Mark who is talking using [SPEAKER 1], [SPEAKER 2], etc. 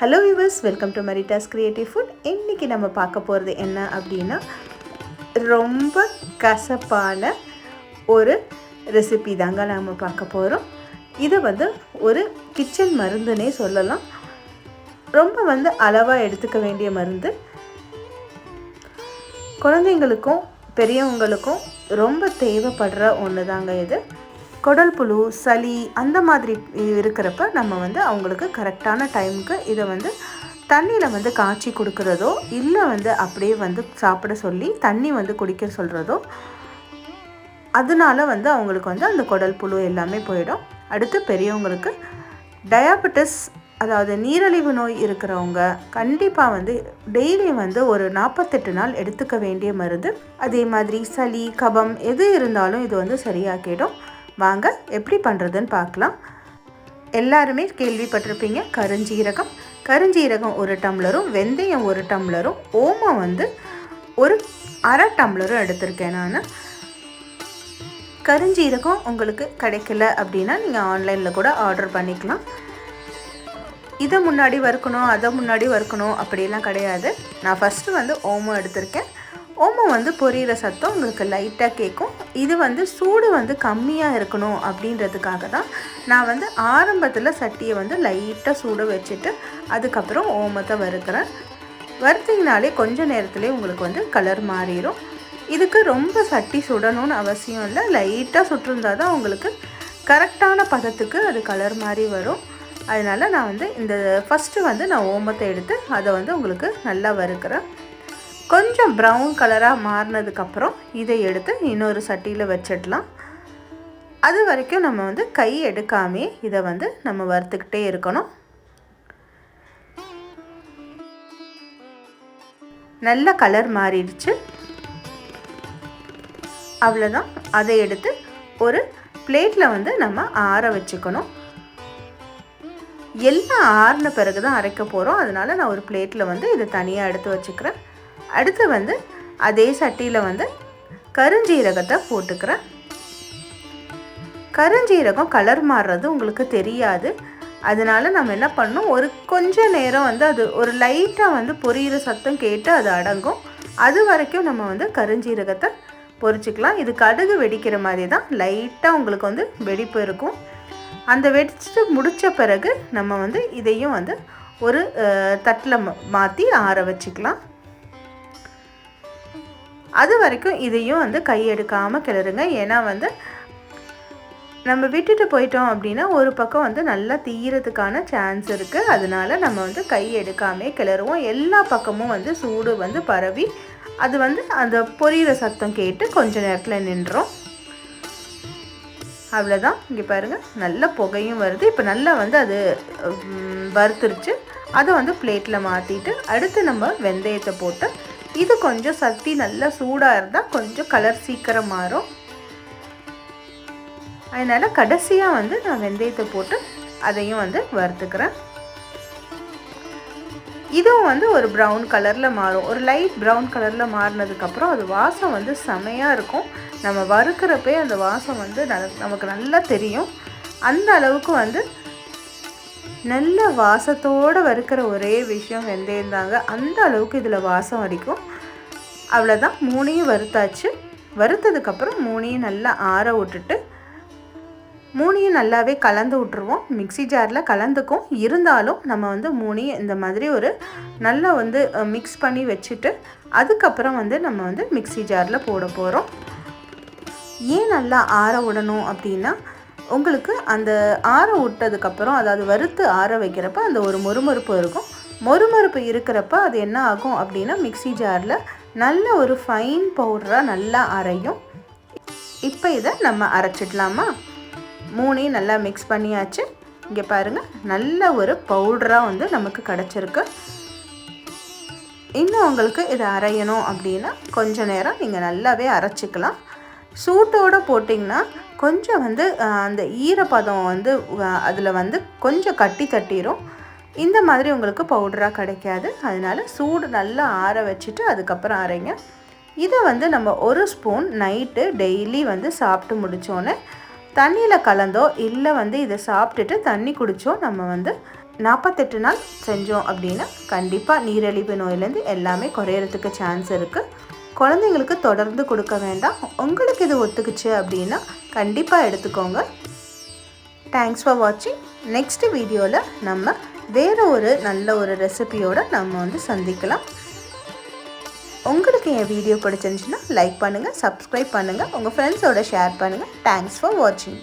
[SPEAKER 1] Hello viewers, welcome to Marita's creative food. இன்றைக்கி நம்ம பார்க்க போகிறது என்ன அப்படின்னா, ரொம்ப கசப்பான ஒரு ரெசிபி தாங்க நம்ம பார்க்க போகிறோம். இதை ஒரு கிச்சன் மருந்துன்னே சொல்லலாம். ரொம்ப அளவாக எடுத்துக்க வேண்டிய மருந்து. குழந்தைங்களுக்கும் பெரியவங்களுக்கும் ரொம்ப தேவைப்படுற ஒன்று தாங்க இது. குடல் புழு, சளி அந்த மாதிரி இருக்கிறப்ப நம்ம அவங்களுக்கு கரெக்டான டைமுக்கு இதை தண்ணியில் காய்ச்சி கொடுக்குறதோ இல்லை அப்படியே சாப்பிட சொல்லி தண்ணி குடிக்க சொல்கிறதோ, அதனால அவங்களுக்கு அந்த குடல் புழு எல்லாமே போயிடும். அடுத்து பெரியவங்களுக்கு டயாபெட்டிஸ், அதாவது நீரிழிவு நோய் இருக்கிறவங்க கண்டிப்பாக டெய்லி ஒரு 48 நாள் எடுத்துக்க வேண்டிய மருந்து. அதே மாதிரி சளி, கபம் எது இருந்தாலும் இது சரியாக்கிடும். வாங்க எப்படி பண்ணுறதுன்னு பார்க்கலாம். எல்லாருமே கேள்விப்பட்டிருப்பீங்க கருஞ்சீரகம். கருஞ்சீரகம் 1 டம்ளரும், வெந்தயம் 1 டம்ளரும், ஓமம் ஒரு அரை டம்ளரும் எடுத்திருக்கேன் நான். கருஞ்சீரகம் உங்களுக்கு கிடைக்கல அப்படின்னா நீங்கள் ஆன்லைனில் கூட ஆர்டர் பண்ணிக்கலாம். இதை முன்னாடி வறுக்கணும், அதை முன்னாடி வறுக்கணும் அப்படிலாம் கிடையாது. நான் ஃபஸ்ட்டு ஓமம் எடுத்திருக்கேன். ஓமம் பொரியிற சத்தம் உங்களுக்கு லைட்டாக கேட்கும். இது சூடு கம்மியாக இருக்கணும் அப்படின்றதுக்காக தான் நான் ஆரம்பத்தில் சட்டியை லைட்டாக சூடு வச்சுட்டு அதுக்கப்புறம் ஓமத்தை வறுக்கிறேன். வறுத்திங்கனாலே கொஞ்சம் நேரத்துலேயே உங்களுக்கு கலர் மாறிடும். இதுக்கு ரொம்ப சட்டி சுடணும்னு அவசியம் இல்லை. லைட்டாக சுட்டிருந்தால் தான் உங்களுக்கு கரெக்டான பதத்துக்கு அது கலர் மாதிரி வரும். அதனால் நான் இந்த ஃபஸ்ட்டு நான் ஓமத்தை எடுத்து அதை உங்களுக்கு நல்லா வறுக்கிறேன். கொஞ்சம் ப்ரௌன் கலராக மாறினதுக்கப்புறம் இதை எடுத்து இன்னொரு சட்டியில் வச்சிடலாம். அது வரைக்கும் நம்ம கை எடுக்காமே இதை நம்ம வறுத்துக்கிட்டே இருக்கணும். நல்ல கலர் மாறிடுச்சு. அவ்வளோதான். அதை எடுத்து ஒரு பிளேட்டில் நம்ம ஆற வச்சுக்கணும். எல்லாம் ஆறின பிறகு தான் அரைக்க போகிறோம். அதனால் நான் ஒரு பிளேட்டில் இதை தனியாக எடுத்து வச்சுக்கிறேன். அடுத்து அதே சட்டியில் கருஞ்சீரகத்தை போட்டுக்கிறேன். கருஞ்சீரகம் கலர் மாறுறது உங்களுக்கு தெரியாது. அதனால் நம்ம என்ன பண்ணணும், ஒரு கொஞ்ச நேரம் அது ஒரு லைட்டாக பொரியிற சத்தம் கேட்டு அது அடங்கும். அது வரைக்கும் நம்ம கருஞ்சீரகத்தை பொரிச்சிக்கலாம். இது கடுகு வெடிக்கிற மாதிரி தான், லைட்டாக உங்களுக்கு வெடிப்பு இருக்கும். அந்த வெடிச்சுட்டு முடித்த பிறகு நம்ம இதையும் ஒரு தட்டில் மாற்றி ஆற வச்சுக்கலாம். அது வரைக்கும் இதையும் கை எடுக்காமல் கிளறுங்க. ஏன்னா நம்ம விட்டுட்டு போயிட்டோம் அப்படின்னா ஒரு பக்கம் நல்லா தீயறதுக்கான சான்ஸ் இருக்குது. அதனால நம்ம கை எடுக்காமே கிளறுவோம். எல்லா பக்கமும் சூடு பரவி அது அந்த பொரியிற சத்தம் கேட்டு கொஞ்ச நேரத்தில் நின்றோம். அவ்வளோதான். இங்கே பாருங்கள், நல்ல புகையும் வருது. இப்போ நல்லா அது வறுத்துருச்சு. அதை பிளேட்டில் மாற்றிட்டு அடுத்து நம்ம வெந்தயத்தை போட்டு, இது கொஞ்சம் சட்டி நல்லா சூடாக இருந்தால் கொஞ்சம் கலர் சீக்கிரம் மாறும். அதனால் கடைசியாக நான் வெந்தயத்தை போட்டு அதையும் வறுத்துக்கிறேன். இதுவும் ஒரு ப்ரௌன் கலரில் மாறும். ஒரு லைட் ப்ரௌன் கலரில் மாறினதுக்கப்புறம் அது வாசம் செமையாக இருக்கும். நம்ம வறுக்கிறப்பே அந்த வாசம் நமக்கு நல்லா தெரியும். அந்த அளவுக்கு நல்ல வாசத்தோடு வறுக்கிற ஒரே விஷயம் வெந்தயம் தாங்க. அந்த அளவுக்கு இதில் வாசம் அடிக்கும். அவ்வளோதான். 3ஐயும் வறுத்தாச்சு. வறுத்ததுக்கப்புறம் 3ஐயும் நல்லா ஆற விட்டுட்டு 3ஐயும் நல்லாவே கலந்து விட்டுருவோம். மிக்ஸி ஜாரில் கலந்துக்கும். இருந்தாலும் நம்ம 3ஐயும் இந்த மாதிரி ஒரு நல்லா மிக்ஸ் பண்ணி வச்சுட்டு அதுக்கப்புறம் நம்ம மிக்ஸி ஜாரில் போட போகிறோம். ஏன் நல்லா ஆற விடணும் அப்படின்னா, உங்களுக்கு அந்த ஆற விட்டதுக்கப்புறம், அதாவது வறுத்து ஆற வைக்கிறப்ப அந்த ஒரு மொறுமொறுப்பு இருக்கும். மொறுமொறுப்பு இருக்கிறப்ப அது என்ன ஆகும் அப்படின்னா, மிக்ஸி ஜாரில் நல்ல ஒரு ஃபைன் பவுடராக நல்லா அரையும். இப்போ இதை நம்ம அரைச்சிடலாமா? 3ஐயும் நல்லா மிக்ஸ் பண்ணியாச்சு. இங்கே பாருங்கள், நல்ல ஒரு பவுடராக நமக்கு கிடச்சிருக்கு. இன்னும் உங்களுக்கு இதை அரையணும் அப்படின்னா கொஞ்சம் நேரம் நீங்கள் நல்லாவே அரைச்சிக்கலாம். சூட்டோடு போட்டிங்கன்னா கொஞ்சம் அந்த ஈரப்பதம் அதில் கொஞ்சம் கட்டி தட்டிடும். இந்த மாதிரி உங்களுக்கு பவுடராக கிடைக்காது. அதனால் சூடு நல்லா ஆற வச்சுட்டு அதுக்கப்புறம் அரைங்க. இதை நம்ம ஒரு ஸ்பூன் நைட்டு டெய்லி சாப்பிட்டு முடித்தோன்னே தண்ணியில் கலந்தோ இல்லை இதை சாப்பிட்டுட்டு தண்ணி குடித்தோ நம்ம 48 நாள் செஞ்சோம் அப்படின்னா கண்டிப்பாக நீரிழிவு நோயிலேருந்து எல்லாமே குறையிறதுக்கு சான்ஸ் இருக்குது. குழந்தைங்களுக்கு தொடர்ந்து கொடுக்க வேண்டாம். உங்களுக்கு இது ஒத்துக்குச்சு அப்படின்னா கண்டிப்பாக எடுத்துக்கோங்க. தேங்க்ஸ் ஃபார் வாட்சிங். நெக்ஸ்ட் வீடியோவில் நம்ம வேறு ஒரு நல்ல ஒரு ரெசிபியோடு நம்ம சந்திக்கலாம். உங்களுக்கு என் வீடியோ பிடிச்சிருந்துச்சுன்னா லைக் பண்ணுங்கள், சப்ஸ்கிரைப் பண்ணுங்கள், உங்கள் ஃப்ரெண்ட்ஸோட ஷேர் பண்ணுங்கள். தேங்க்ஸ் ஃபார் வாட்சிங்.